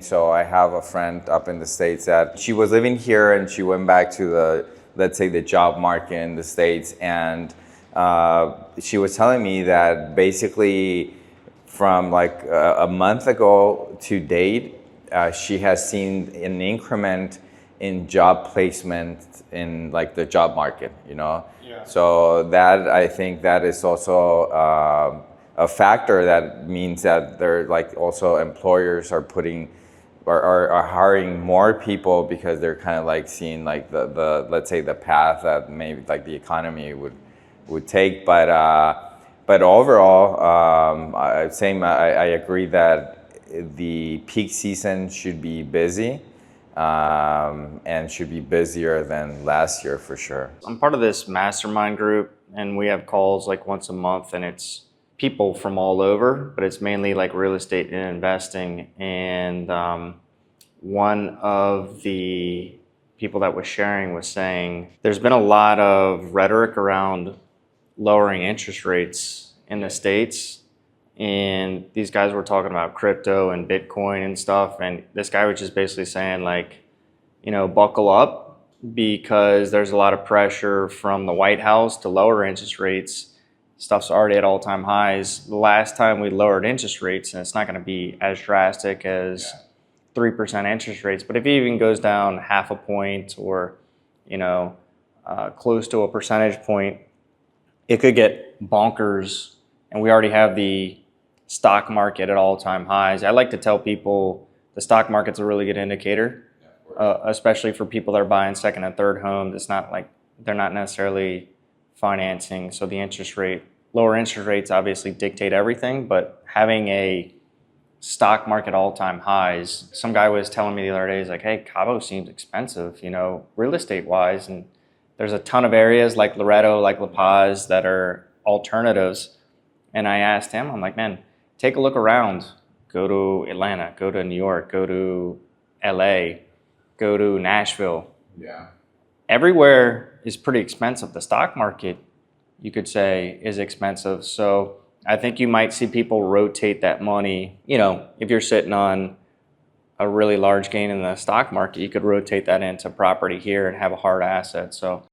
So I have a friend up in the States that she was living here and she went back to let's say, the job market in the States. And she was telling me that basically from like a month ago to date, she has seen an increment in job placement in like the job market, Yeah. So that, I think that is also a factor that means that they're like also employers are putting are hiring more people because they're kind of like seeing like the let's say the path that maybe like the economy would take. But overall, I agree that the peak season should be busy, and should be busier than last year for sure. I'm part of this mastermind group, and we have calls like once a month, and it's people from all over, but it's mainly like real estate and investing. And one of the people that was sharing was saying there's been a lot of rhetoric around lowering interest rates in the States. And these guys were talking about crypto and Bitcoin and stuff. And this guy was just basically saying, like, buckle up, because there's a lot of pressure from the White House to lower interest rates. Stuff's already at all-time highs. The last time we lowered interest rates, and it's not going to be as drastic as 3% interest rates, but if it even goes down half a point or, close to a percentage point, it could get bonkers. And we already have the stock market at all-time highs. I like to tell people the stock market's a really good indicator, especially for people that are buying second and third homes. It's not like they're not necessarily financing. So the lower interest rates obviously dictate everything, but having a stock market all-time highs. Some guy was telling me the other day, he's like, hey, Cabo seems expensive, real estate wise. And there's a ton of areas like Loretto, like La Paz that are alternatives. And I asked him, I'm like, man, take a look around. Go to Atlanta, go to New York, go to LA, go to Nashville. Yeah. Everywhere is pretty expensive. The stock market, you could say, is expensive. So I think you might see people rotate that money. If you're sitting on a really large gain in the stock market, you could rotate that into property here and have a hard asset. So